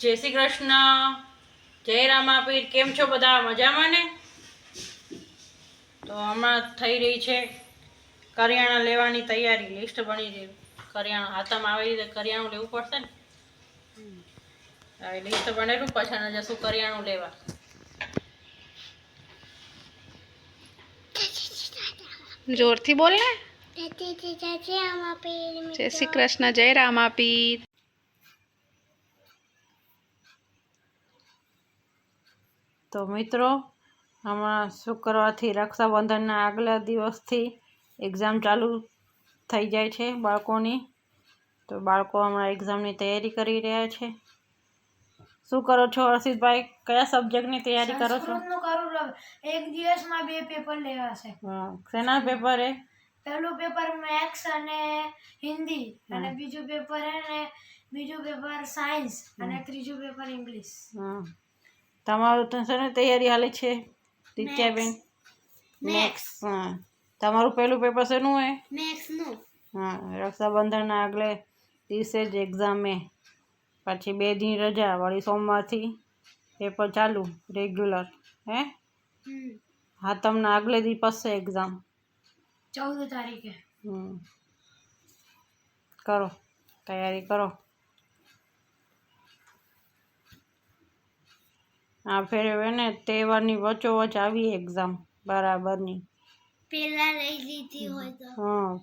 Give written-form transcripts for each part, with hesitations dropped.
જય શ્રી કૃષ્ણ, જય રામાપીર. કેમ છો બધા? મજામાં ને? તો હમણાં થઈ રહી છે કરિયાણા લેવાની તૈયારી. લિસ્ટ બની રહી. કરિયાણા હાથમાં આવી રીતે કરિયાણું લેવું પડશે ને. હવે લિસ્ટ બનેલું, પછી જશું કરિયાણું લેવા. જોરથી બોલ ને. જય શ્રી કૃષ્ણ, જય રામાપીર. તો મિત્રો, હમણાં શુક્રવારથી રક્ષાબંધનના આગલા દિવસથી એક્ઝામ ચાલુ થઈ જાય છે બાળકોની. તો બાળકો હમણાં એક્ઝામની તૈયારી કરી રહ્યા છે. શું કરો છો હર્ષિતભાઈ? કયા સબ્જેક્ટની તૈયારી કરો છો? એક દિવસમાં 2 પેપર લેવાશે. શેના પેપર હે? પહેલું પેપર મેથ્સ અને હિન્દી, અને બીજું પેપર સાયન્સ, અને ત્રીજું પેપર ઇંગ્લિશ. તમારું તો શેની તૈયારી હાલે છે દિત્યાબેન? મેથ્સ. તમારું પહેલું પેપર શેનું હે? મેથ્સનું. રક્ષાબંધનના આગલે દિવસે જ એક્ઝામ હે. પછી 2 દિન રજા, વળી સોમવારથી પેપર ચાલુ રેગ્યુલર. હે હાતમના આગલે દિવસ છે એક્ઝામ, 14 તારીખે. કરો તૈયારી કરો. આ ફેરે ને તહેવારની વચ્ચોવચ આવી એક્ઝામ બરાબરની. પેલા લઈ લીધી હોય તો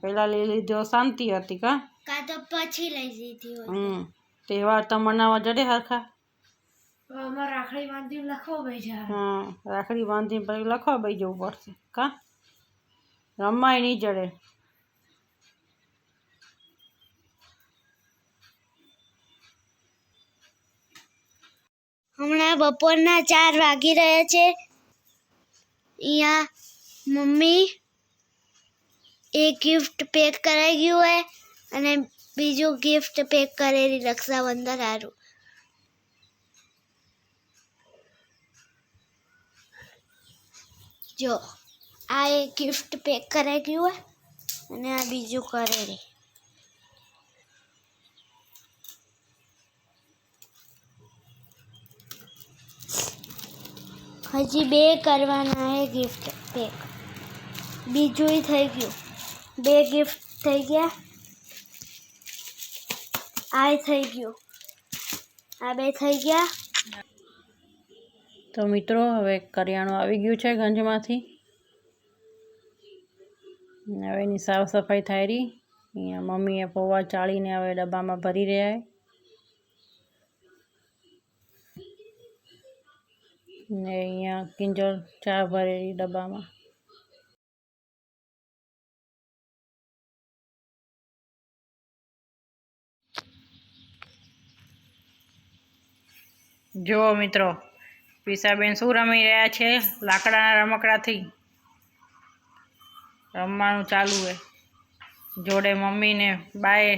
પેલા લઈ લીધો શાંતિ હતી. કાં તો પછી લઈ લીધી હોય. તહેવાર તો મનાવવા જડે હરખા. અમારે રાખડી બાંધીને લખવા બેસા. રાખડી બાંધીને પછી લખવા બેસી જવું પડશે. કાં રમાય નહીં જડે. હમણાં બપોરના 4 વાગી રહ્યા છે. અહીંયા મમ્મી એક ગિફ્ટ પેક કરાઈ ગયું હોય, અને બીજું ગિફ્ટ પેક કરેલી રક્ષાબંધન હારું. જો આ એક ગિફ્ટ પેક કરાઈ ગયું હોય, અને આ બીજું કરેલી. હજી 2 કરવાના હે ગિફ્ટ પેક. બીજું થઈ ગયું. 2 ગિફ્ટ થઈ ગયા. આ થઈ ગયું. આ 2 થઈ ગયા. તો મિત્રો, હવે કરિયાણું આવી ગયું છે ગંજમાંથી. હવે એની સાફ સફાઈ થાય રહી. અહીંયા મમ્મીએ પૌવા ચાળીને હવે ડબ્બામાં ભરી રહ્યા છે. ને અહીંયા કિંજલ ચા ભરેલી ડબ્બામાં. જુઓ મિત્રો, પીસાબેન શું રમી રહ્યા છે? લાકડાના રમકડાથી રમવાનું ચાલુ હે. જોડે મમ્મી ને બાએ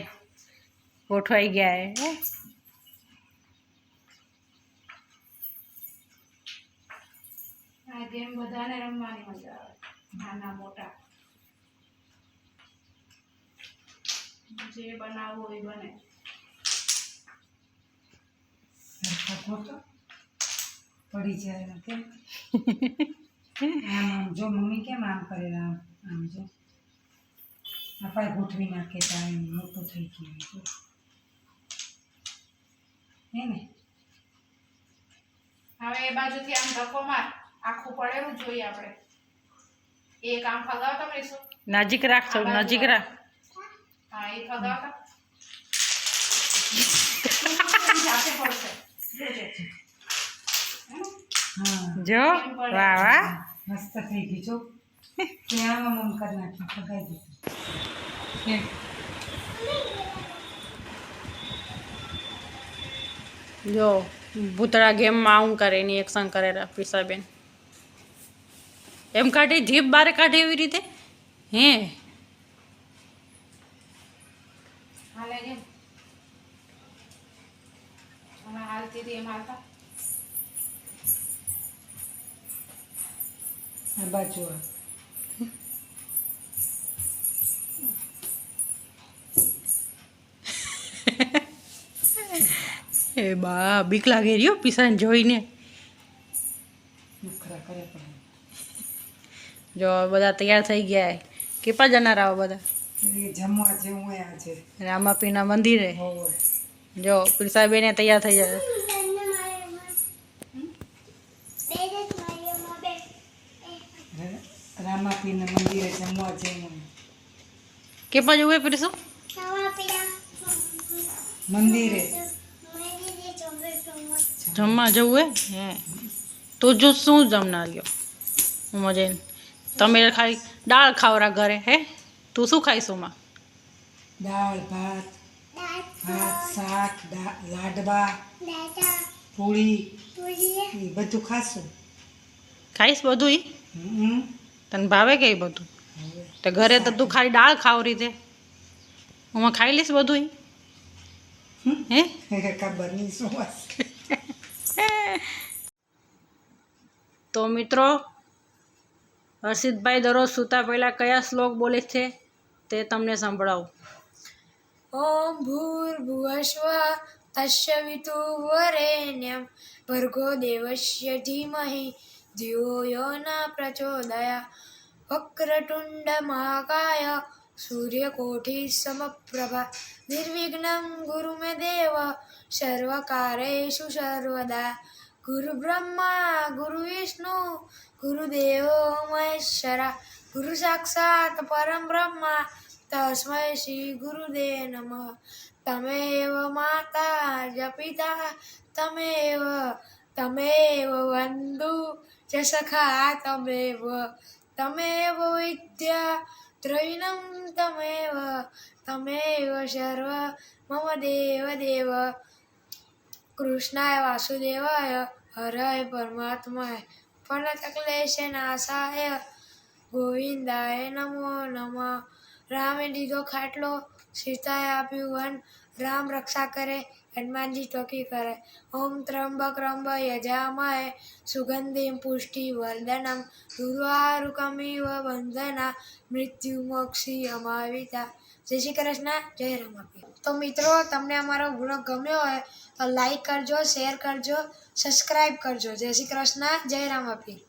ગોઠવાઈ ગયા હે. આ ગેમ બધાને રમવાની મજા આવે, નાના મોટા. જે બનાવવું એ બને. પડી જાય કેમ આમ જો મમ્મી કેમ આમ કરેલા, આમ જો આપણે ગોઠવી નાખે ત્યાં મોટું થઈ ગયું હે ને. હવે એ બાજુથી આમ ધક્કો માર, આખું પડેલું જોઈએ આપણે. એક આમ ફગાવતા રહીશું. નજીક રાખજો, નજીક રાખ. હા, એ ફગાવતા જાતે પડશે. જો વાહ વાહ, મસ્ત થઈ ગઈ જો. ત્યાં મમ કરી નાખી, ફગાઈ દીધું. જો ભૂતળા ગેમમાં આવું કરે, એની એક્શન કરેલા પીસાબેન. એમ કાઢી જીભ બારે કાઢે એવી રીતે. હે હાલે કેમ હમણાં હાલતી હતી એમ હાલતા. આ બાજુ એ બા બીક લાગે રહ્યો પીસાને જોઈને. નખરા કરે પણ જો બધા તૈયાર થઈ ગયા. કેટલા જણા આવો બધા? એ જમવા જેવું હોય આજે. રામાપીના મંદિરે. હોવે. જો પીસાબેને તૈયાર થઈ જાય. રામાપીના મંદિરે જમવા જેવું હોય. કેટલા જવું હોય પીરસું? મંદિરે જમવા જવું હે તો જો શું જમનાર લ્યો મજે તમે ખાઈ દાળ ખાવરા ઘરે હે તું શું ખાઈશું માં? દાળ ભાત શાક લાડવા પૂરી એ બધું ખાશું. ખાઈશ બધું ઈ હમ. તને ભાવે કે બધું? તો ઘરે તો તું ખાલી દાળ ખાવરી છે હું ખાઈ લઈશ બધું ઈ હે ખબર નહીં શું હશે. તો મિત્રો હર્ષિતભાઈ દરરોજ સૂતા પહેલાં કયા શ્લોક બોલે છે તે તમને સંભળાવું. ઓમ ભૂર્ભુવસ્વ તસ્ય વિતુર્વરેણ્યં ભર્ગો દેવસ્ય ધીમહિ ધિયો યો ન પ્રચોદયાત. વક્રતુંડ મહાકાય સૂર્યકોટિ સમપ્રભા નિર્વિઘ્नं ગુરુ મે દેવ સર્વકાર્યેષુ સર્વદા. ગુરુ બ્રહ્મા ગુરુ વિષ્ણુ ગુરુદેવો મહેશ્વરા ગુરુ સાક્ષાત પરમ બ્રહ્મા તસ્મૈ શ્રી ગુરુદેવ નમઃ. તમેવ માતા જ પિતા તમેવ બંધુ જ સખા તમેવ વિદ્યા દ્રવિણં તમેવ સર્વ મમ દેવ. કૃષ્ણાય વાસુદેવાય હરાય પરમાત્માય પ્रणतक्लेश नाशाय ગોવિંદાય નમો નમઃ. રામે દીધો ખાટલો સીતાએ આપ્યું વન. રામ રક્ષા કરે હનુમાનજી ચોકી કરે. ઓમ ત્રંબક યજામહે સુગંધિમ પુષ્ટિ વર્ધનમ ઉર્વારુકમિવ બંધના મૃત્યુમોક્ષી અમાવિતા. જય શ્રી કૃષ્ણ. જય રામાપીર. તો મિત્રો તમને અમારો બ્લોગ ગમ્યો હોય તો લાઈક કરજો, શેર કરજો, સબસ્ક્રાઈબ કરજો. જય શ્રી કૃષ્ણ. જય રામાપીર.